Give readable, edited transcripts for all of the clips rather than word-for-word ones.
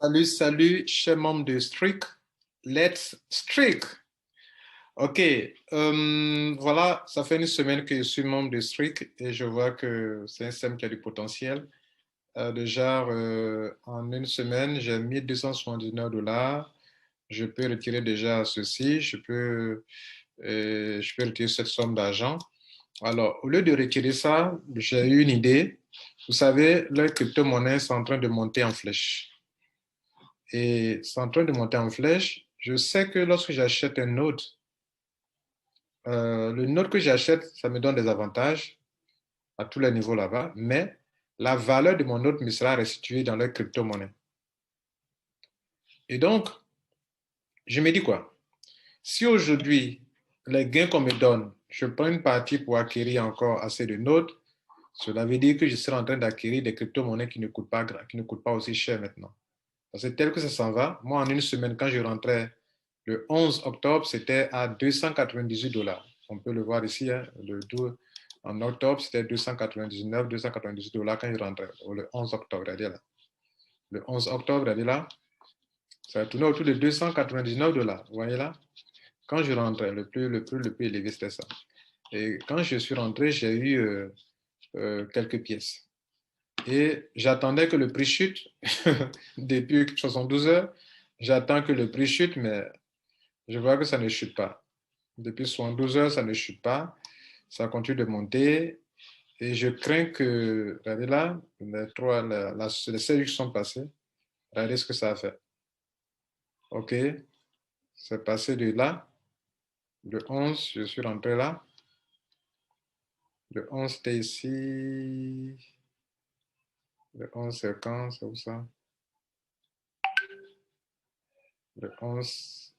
Salut, salut, chers membres de Streak. Let's Streak. Ok, voilà, ça fait une semaine que je suis membre de Streak et je vois que c'est un système qui a du potentiel. Déjà, en une semaine, j'ai mis 279 $. Je peux retirer déjà ceci, je peux retirer cette somme d'argent. Alors, au lieu de retirer ça, j'ai eu une idée. Vous savez, les crypto-monnaies sont en train de monter en flèche. Et c'est en train de monter en flèche. Je sais que lorsque j'achète un node, le node que j'achète, ça me donne des avantages à tous les niveaux là-bas, mais la valeur de mon node me sera restituée dans les crypto-monnaies. Et donc, je me dis quoi? Si aujourd'hui, les gains qu'on me donne, je prends une partie pour acquérir encore assez de nodes, cela veut dire que je serai en train d'acquérir des crypto-monnaies qui ne coûtent pas aussi cher maintenant. Parce que tel que ça s'en va, moi, en une semaine, quand je rentrais le 11 octobre, c'était à 298 $. On peut le voir ici, hein, en octobre, c'était 299, 298 $ quand je rentrais, le 11 octobre, regardez là. Le 11 octobre, regardez là, ça a tourné autour de 299 $. Vous voyez là? Quand je rentrais, le plus élevé, c'était ça. Et quand je suis rentré, j'ai eu quelques pièces. Et j'attendais que le prix chute depuis 72 heures. J'attends que le prix chute, mais je vois que ça ne chute pas. Depuis 72 heures, ça ne chute pas. Ça continue de monter. Et je crains que, regardez là, les 16 qui sont passés, regardez ce que ça a fait. OK, c'est passé de là. Le 11, je suis rentré là. Le 11, c'était ici. Le 11, c'est quand? C'est où ça? Le 11.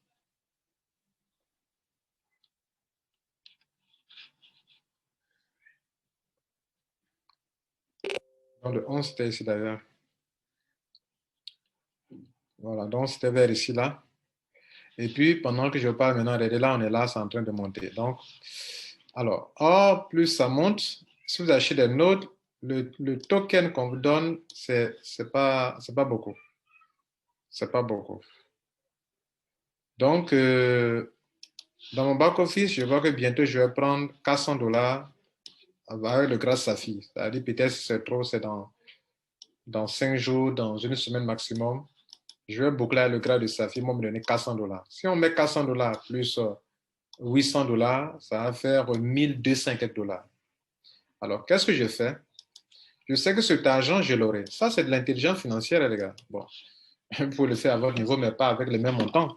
Non, le 11, c'était ici d'ailleurs. Voilà, donc c'était vers ici là. Et puis, pendant que je parle maintenant, regardez là, on est là, c'est en train de monter. Donc, alors, or, plus ça monte, si vous achetez des nodes, le token qu'on vous donne, c'est pas beaucoup. C'est pas beaucoup. Donc, dans mon back-office, je vois que bientôt, je vais prendre 400 $ avec le grâce Safi. C'est-à-dire, peut-être si c'est trop, c'est dans 5 jours, dans une semaine maximum. Je vais boucler le grade de Safi, moi, me donner 400 $. Si on met 400 $ plus 800 $, ça va faire 1200 $. Alors, qu'est-ce que je fais? Je sais que cet argent, je l'aurai. Ça, c'est de l'intelligence financière, les gars. Bon, vous pouvez le faire à votre niveau, mais pas avec les mêmes montants.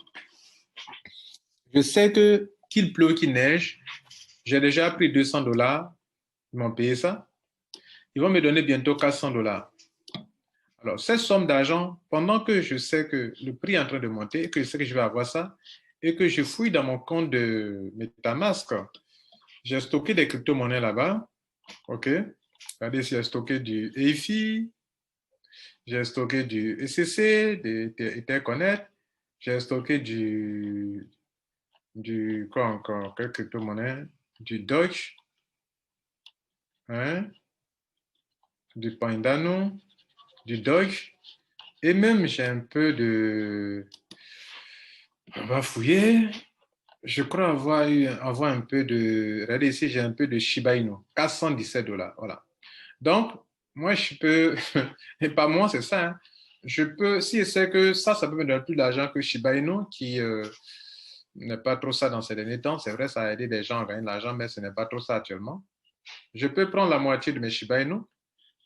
Je sais que qu'il pleut, qu'il neige. J'ai déjà pris 200 $. Ils m'ont payé ça. Ils vont me donner bientôt 400 $. Alors, cette somme d'argent, pendant que je sais que le prix est en train de monter, que je sais que je vais avoir ça, et que je fouille dans mon compte de MetaMask, j'ai stocké des crypto-monnaies là-bas. OK? Regardez, j'ai stocké du EFI, j'ai stocké du ECC, de Etherconnect, j'ai stocké quoi encore? Quelle crypto-monnaie? Du Doge, hein? Du Pandano, du Doge, et même j'ai un peu de. On va fouiller. Je crois avoir un peu de. Regardez ici, j'ai un peu de Shiba Inu, 417 $. Voilà. Donc, moi, je peux. Et pas moi, c'est ça. Hein. Je peux. Si je sais que ça peut me donner plus d'argent que Shiba Inu, qui n'est pas trop ça dans ces derniers temps. C'est vrai, ça a aidé des gens à gagner de l'argent, mais ce n'est pas trop ça actuellement. Je peux prendre la moitié de mes Shiba Inu,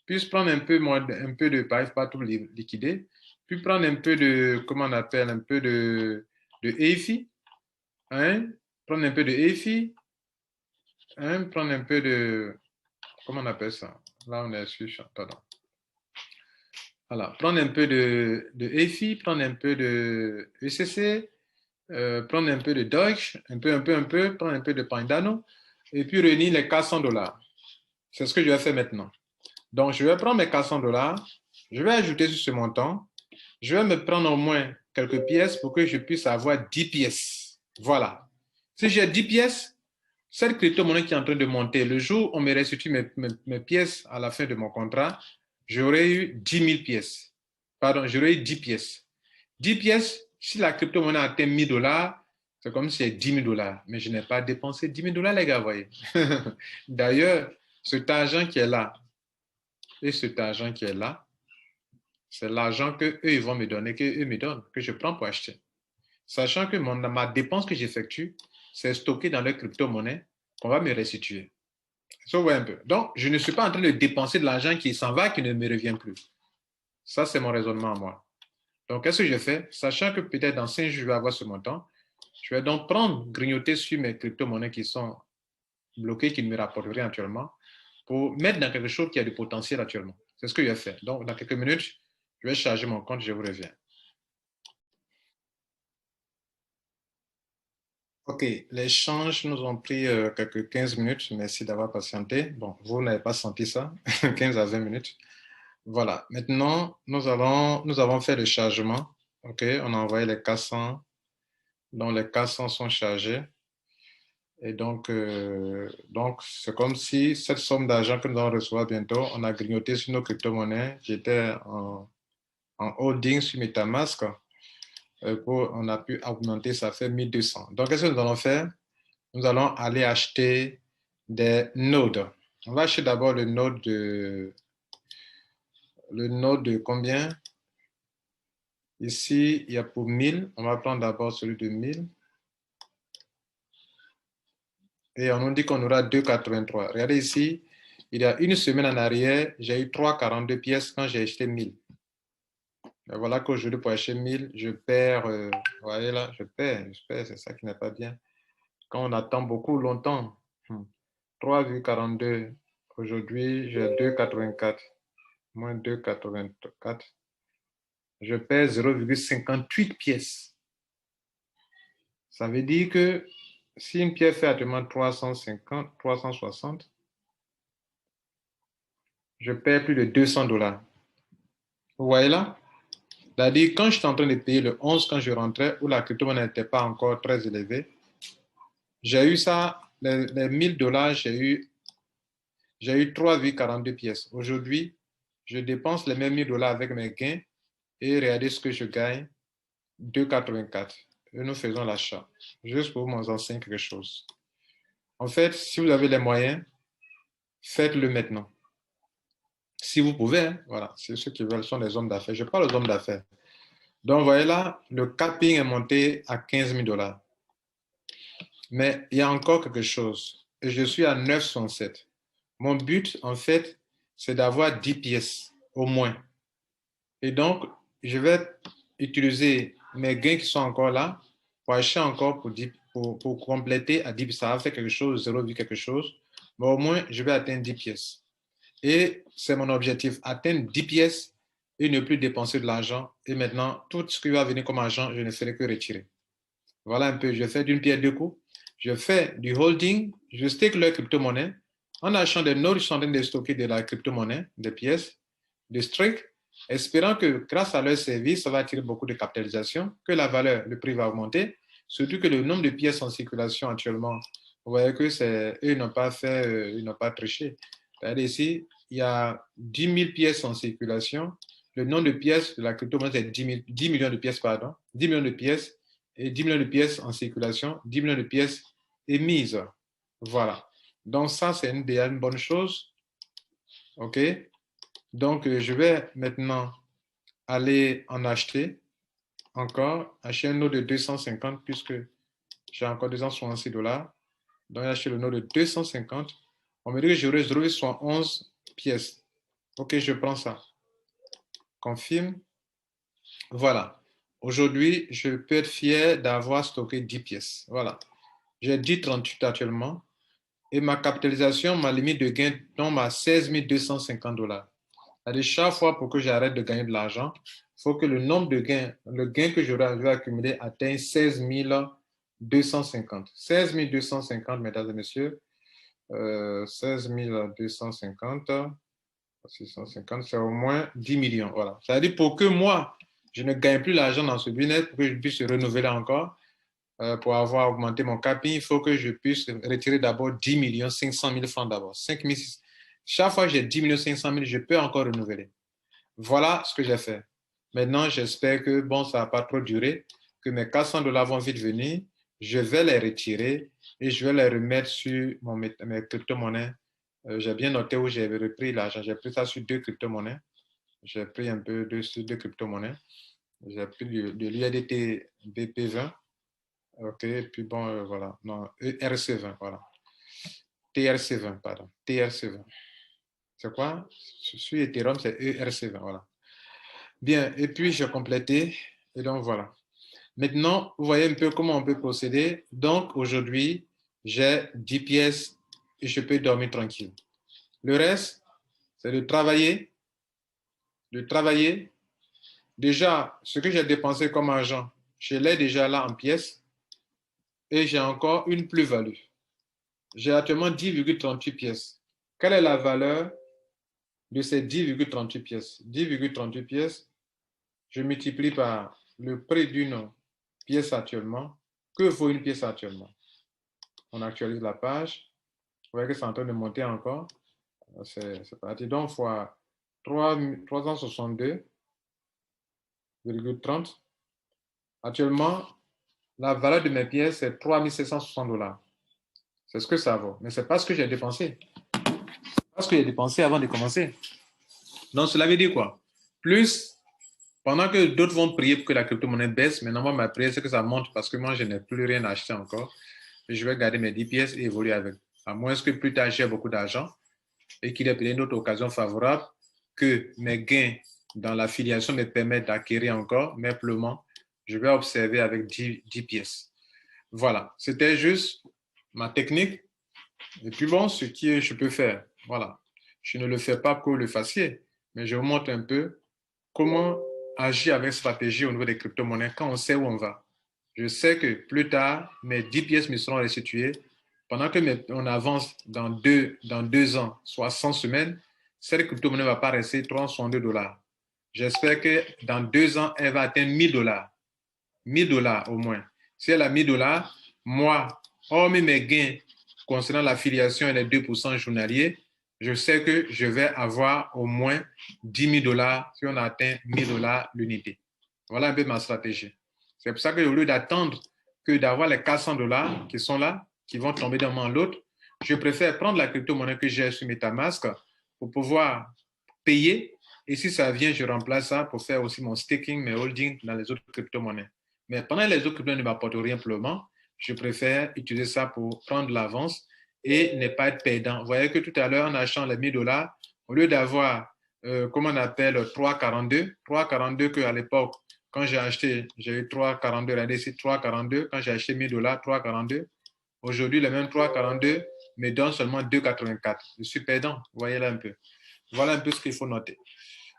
puis prendre un peu de. Pas tout liquider, puis prendre un peu de. Comment on appelle? Un peu de EFI. Hein? Prendre un peu de EFI, hein? Prendre un peu de, comment on appelle ça? Là, on est sur, pardon. Voilà, prendre un peu de EFI, prendre un peu de ECC, prendre un peu de Doge, un peu, prendre un peu de Pandano, et puis réunir les 400 $. C'est ce que je vais faire maintenant. Donc, je vais prendre mes 400 $, je vais ajouter sur ce montant, je vais me prendre au moins quelques pièces pour que je puisse avoir 10 pièces. Voilà. Si j'ai 10 pièces, cette crypto-monnaie qui est en train de monter, le jour où on me restitue mes pièces à la fin de mon contrat, j'aurais eu 10 000 pièces. Pardon, j'aurais eu 10 pièces. 10 pièces, si la crypto-monnaie atteint 1000 dollars, c'est comme si c'est 10 000 dollars. Mais je n'ai pas dépensé 10 000 dollars, les gars, voyez. D'ailleurs, cet argent qui est là et cet argent qui est là, c'est l'argent qu'eux, ils vont me donner, qu'eux me donnent, que je prends pour acheter. Sachant que ma dépense que j'effectue, c'est stocké dans leur crypto-monnaie qu'on va me restituer. Ça, vous voyez un peu. Donc, je ne suis pas en train de dépenser de l'argent qui s'en va, qui ne me revient plus. Ça, c'est mon raisonnement à moi. Donc, qu'est-ce que je fais? Sachant que peut-être dans 5 jours, je vais avoir ce montant, je vais donc prendre, grignoter sur mes crypto-monnaies qui sont bloquées, qui ne me rapportent rien actuellement, pour mettre dans quelque chose qui a du potentiel actuellement. C'est ce que je vais faire. Donc, dans quelques minutes, je vais charger mon compte, je vous reviens. OK, l'échange nous ont pris quelques 15 minutes. Merci d'avoir patienté. Bon, vous n'avez pas senti ça, 15 à 20 minutes. Voilà, maintenant, nous avons fait le chargement. OK, on a envoyé les 400, dont les 400 sont chargés. Et donc c'est comme si cette somme d'argent que nous allons recevoir bientôt, on a grignoté sur nos crypto-monnaies qui étaient en holding sur MetaMask. On a pu augmenter, ça fait 1200. Donc, qu'est-ce que nous allons faire? Nous allons aller acheter des nodes. On va acheter d'abord le node de combien? Ici, il y a pour 1000. On va prendre d'abord celui de 1000. Et on nous dit qu'on aura 2,83. Regardez ici, il y a une semaine en arrière, j'ai eu 3,42 pièces quand j'ai acheté 1000. Et voilà qu'aujourd'hui, pour acheter 1000, je perds, vous voyez là, je perds, c'est ça qui n'est pas bien. Quand on attend beaucoup longtemps, 3,42. Aujourd'hui, j'ai 2,84. Moins 2,84. Je perds 0,58 pièces. Ça veut dire que si une pièce fait actuellement 350, 360, je perds plus de 200 dollars. Vous voyez là? C'est-à-dire, quand j'étais en train de payer le 11, quand je rentrais, où la crypto-monnaie n'était pas encore très élevée, j'ai eu ça, les 1000 dollars, j'ai eu 3,42 pièces. Aujourd'hui, je dépense les mêmes 1000 dollars avec mes gains et regardez ce que je gagne, 2,84. Et nous faisons l'achat. Juste pour vous enseigner quelque chose. En fait, si vous avez les moyens, faites-le maintenant. Si vous pouvez, hein, voilà, c'est ceux qui veulent sont des hommes d'affaires. Je parle aux hommes d'affaires. Donc, vous voyez là, le capping est monté à 15 000 dollars. Mais il y a encore quelque chose. Et je suis à 907. Mon but, en fait, c'est d'avoir 10 pièces au moins. Et donc, je vais utiliser mes gains qui sont encore là pour acheter encore pour compléter à 10. Ça va faire quelque chose, 0, quelque chose. Mais au moins, je vais atteindre 10 pièces. Et c'est mon objectif, atteindre 10 pièces et ne plus dépenser de l'argent. Et maintenant, tout ce qui va venir comme argent, je ne ferai que retirer. Voilà un peu, je fais d'une pierre deux coups. Je fais du holding, je stake leur crypto-monnaie. En achetant des nodes, je suis en train de stocker de la crypto-monnaie, des pièces, de stake, espérant que grâce à leur service, ça va attirer beaucoup de capitalisation, que la valeur, le prix va augmenter, surtout que le nombre de pièces en circulation actuellement, vous voyez que eux, ils n'ont pas fait, ils n'ont pas triché. Regardez ici, il y a 10 000 pièces en circulation. Le nombre de pièces de la crypto-monnaie, c'est 10 millions de pièces, pardon. 10 millions de pièces et 10 millions de pièces en circulation, 10 millions de pièces émises. Voilà. Donc, ça, c'est déjà une bonne chose. OK? Donc, je vais maintenant aller en acheter encore, acheter un lot de 250 puisque j'ai encore 266 dollars. Donc, acheter le lot de 250. On me dit que j'aurai 0,71 pièces. OK, je prends ça. Confirme. Voilà. Aujourd'hui, je peux être fier d'avoir stocké 10 pièces. Voilà. J'ai 10,38 actuellement. Et ma capitalisation, ma limite de gain tombe à 16 250 dollars. C'est-à-dire, chaque fois pour que j'arrête de gagner de l'argent, il faut que le nombre de gains, le gain que j'aurai accumulé atteigne 16 250. 16 250, mesdames et messieurs. 16 250, 650, c'est au moins 10 millions. Voilà. C'est-à-dire, pour que moi, je ne gagne plus l'argent dans ce business, pour que je puisse renouveler encore, pour avoir augmenté mon capital, il faut que je puisse retirer d'abord 10 500 000 francs d'abord. 5 000, chaque fois que j'ai 10 500 000, je peux encore renouveler. Voilà ce que j'ai fait. Maintenant, j'espère que, bon, ça ne va pas trop durer, que mes 400 dollars vont vite venir. Je vais les retirer et je vais les remettre sur mes crypto-monnaies. J'ai bien noté où j'ai repris l'argent. J'ai pris ça sur 2 crypto-monnaies. J'ai pris un peu sur 2 crypto-monnaies. J'ai pris de l'USDT BP20. OK, et puis bon, voilà. Non, ERC20, voilà. TRC20, pardon. TRC20. C'est quoi? Sur Ethereum, c'est ERC20, voilà. Bien, et puis j'ai complété. Et donc voilà. Maintenant, vous voyez un peu comment on peut procéder. Donc aujourd'hui, j'ai 10 pièces et je peux dormir tranquille. Le reste, c'est de travailler, de travailler. Déjà, ce que j'ai dépensé comme argent, je l'ai déjà là en pièces et j'ai encore une plus-value. J'ai actuellement 10,38 pièces. Quelle est la valeur de ces 10,38 pièces? 10,38 pièces, je multiplie par le prix d'une pièce actuellement. Que vaut une pièce actuellement? On actualise la page. Vous voyez que c'est en train de monter encore. C'est parti. Donc, fois 362,30. Actuellement, la valeur de mes pièces, c'est 3760 dollars. C'est ce que ça vaut. Mais ce n'est pas ce que j'ai dépensé. C'est pas ce que j'ai dépensé avant de commencer. Donc, cela veut dire quoi? Plus, pendant que d'autres vont prier pour que la crypto-monnaie baisse, maintenant, moi, ma prière, c'est que ça monte parce que moi, je n'ai plus rien acheté encore. Et je vais garder mes 10 pièces et évoluer avec. À moins que plus tard, j'ai beaucoup d'argent et qu'il y ait peut-être une autre occasion favorable que mes gains dans l'affiliation me permettent d'acquérir encore, mais pleinement, je vais observer avec 10 pièces. Voilà, c'était juste ma technique. Et puis bon, ce que je peux faire, voilà. Je ne le fais pas pour le faciès, mais je vous montre un peu comment agir avec stratégie au niveau des crypto-monnaies quand on sait où on va. Je sais que plus tard, mes 10 pièces me seront restituées. Pendant que on avance dans deux ans, soit 100 semaines, cette crypto-monnaie ne va pas rester 362 dollars. J'espère que dans 2 ans, elle va atteindre 1000 dollars. 1000 dollars au moins. Si elle a 1000 dollars, moi, hormis mes gains concernant l'affiliation et les 2% journaliers, je sais que je vais avoir au moins 10 000 dollars si on atteint 1000 dollars l'unité. Voilà un peu ma stratégie. C'est pour ça que au lieu d'attendre que d'avoir les 400 dollars qui sont là, qui vont tomber d'un moment à l'autre, je préfère prendre la crypto-monnaie que j'ai sur MetaMask pour pouvoir payer. Et si ça vient, je remplace ça pour faire aussi mon staking, mes holdings dans les autres crypto-monnaies. Mais pendant les autres crypto ne m'apportent rien pour le moment, je préfère utiliser ça pour prendre l'avance et ne pas être perdant. Vous voyez que tout à l'heure, en achetant les 1000 dollars, au lieu d'avoir, comment on appelle, 3,42 qu'à l'époque, quand j'ai acheté, j'ai eu 3,42, regardez ici, 3,42, quand j'ai acheté 1000 dollars, 3,42. Aujourd'hui, les mêmes 3,42 me donnent seulement 2,84. Je suis perdant, vous voyez là un peu. Voilà un peu ce qu'il faut noter.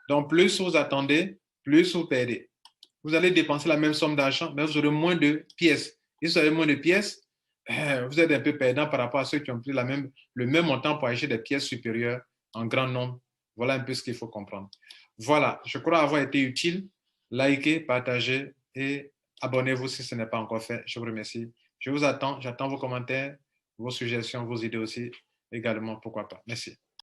Donc, plus vous attendez, plus vous perdez. Vous allez dépenser la même somme d'argent, mais vous aurez moins de pièces. Et si vous avez moins de pièces, vous êtes un peu perdant par rapport à ceux qui ont pris le même montant pour acheter des pièces supérieures en grand nombre. Voilà un peu ce qu'il faut comprendre. Voilà, je crois avoir été utile. Likez, partagez et abonnez-vous si ce n'est pas encore fait. Je vous remercie. Je vous attends. J'attends vos commentaires, vos suggestions, vos idées aussi également. Pourquoi pas. Merci.